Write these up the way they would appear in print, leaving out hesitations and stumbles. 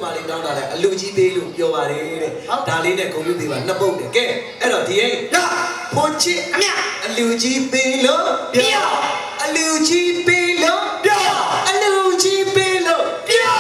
မာလေးတောင်းတာလေအလူကြီးသေးလို့ပြောပါတယ်တဲ့ဒါလေးနဲ့ဂုဏ်ပြုသေးပါနှစ်ပုတ်တယ်ကဲအဲ့တော့ဒီအိဖွန်ချစ်အမြအလူကြီးသေးလို့ပြောအလူကြီးသေးလို့ပြောအလူကြီးသေးလို့ပြော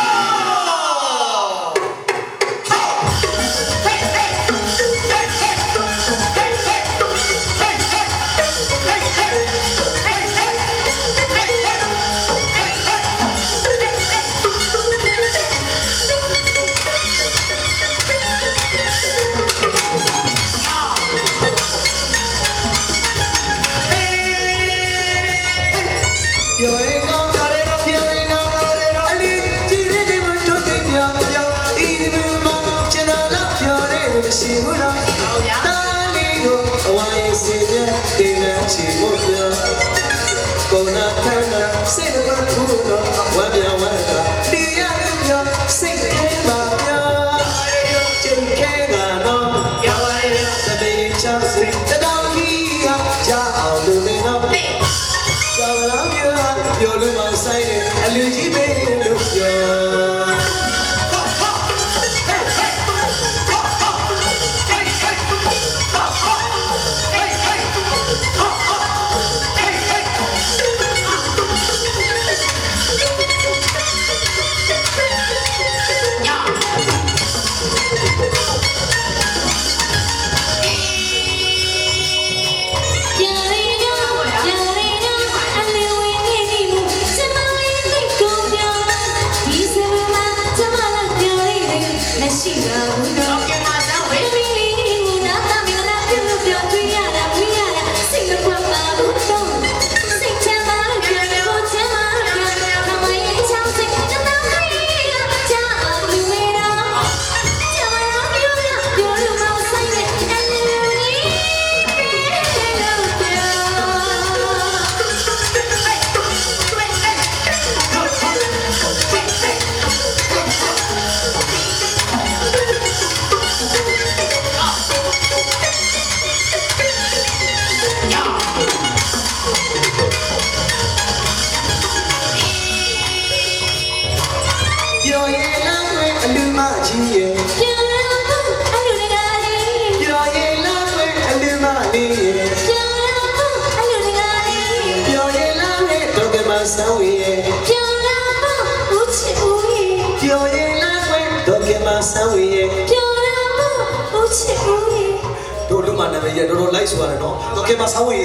တို့လူမနာမည်ရတော်တော်လိုက်ဆိုရတယ်နော်တော့ကဲမဆောင်းဝေး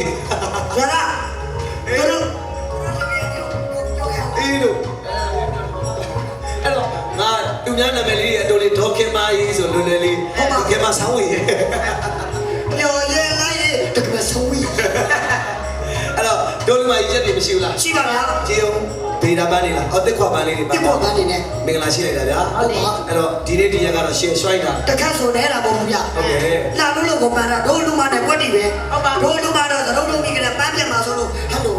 ရတာတို့အေးလို့အဲ့တော့ငါသူများနာမည်လေးအတူလေးဒေါကင်မာကြီးဆိုလွယ်လွယ်လေးဟုတ်ကဲမဆောင်းဝေးပျော်ရဲလိုက်ရေတကယ်ဆောင်းဝေးအဲ့တော့တို့လူမကြီးချက်တွေမရှိဘူးလားရှိပါလားကြည်အောင်ဒေတာပန်းနေလားအသက်ခွာပန်းလေးတွေပါပါပန်းနေနဲ့မင်္ဂလာရှိလိုက်တာဗျာဟုတ်တယ်အဲ့တော့ဒီနေ့ဒီရက်ကတော့ရှယ်ရွှိုက်တာတခက်ဆိုနေတာပေါ့ဗျာဟုတ်ကဲ့လာလို့ကိုပန်းတာတို့လူမနဲ့ကွက်တီပဲဟုတ်ပါတို့လူမတော့သရုပ်လုံးကြီးကလည်းပန်းပြတ်မှာဆိုလို့ဟယ်လို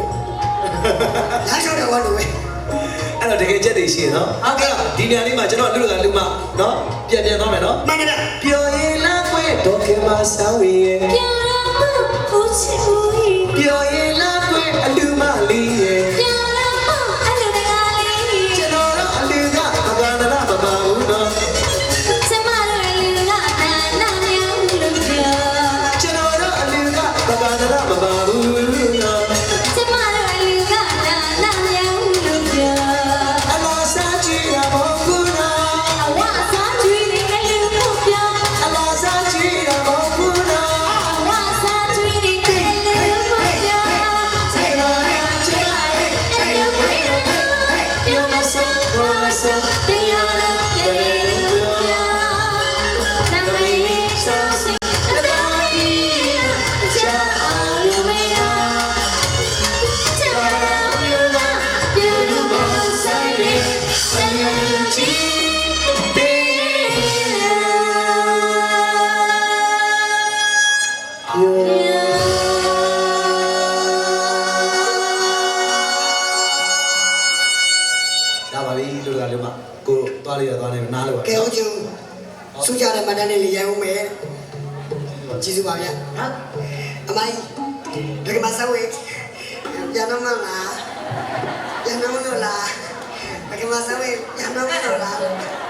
လာချောက်တယ်ဝါလို့ပဲအဲ့တော့တကယ်ချက်တွေရှိရနော်ဟုတ်ကဲ့ဒီနေရာလေးမှာကျွန်တော်လူလူမနော်ပြန်သွားမယ်နော်မှန်တယ်ပျော်ရင်လားကွယ်ဒေါကင်မာဆောင်းရဲ့ပျော်ရဖို့ဦးချစ်ဦးပျော်ရင်လားကွယ်အလူမလေးရဲ့苏家的买单的礼物没，记住吧，呀，阿妈，那个马上会，要那么啦，要那么多啦，那个马上会，要那么多啦。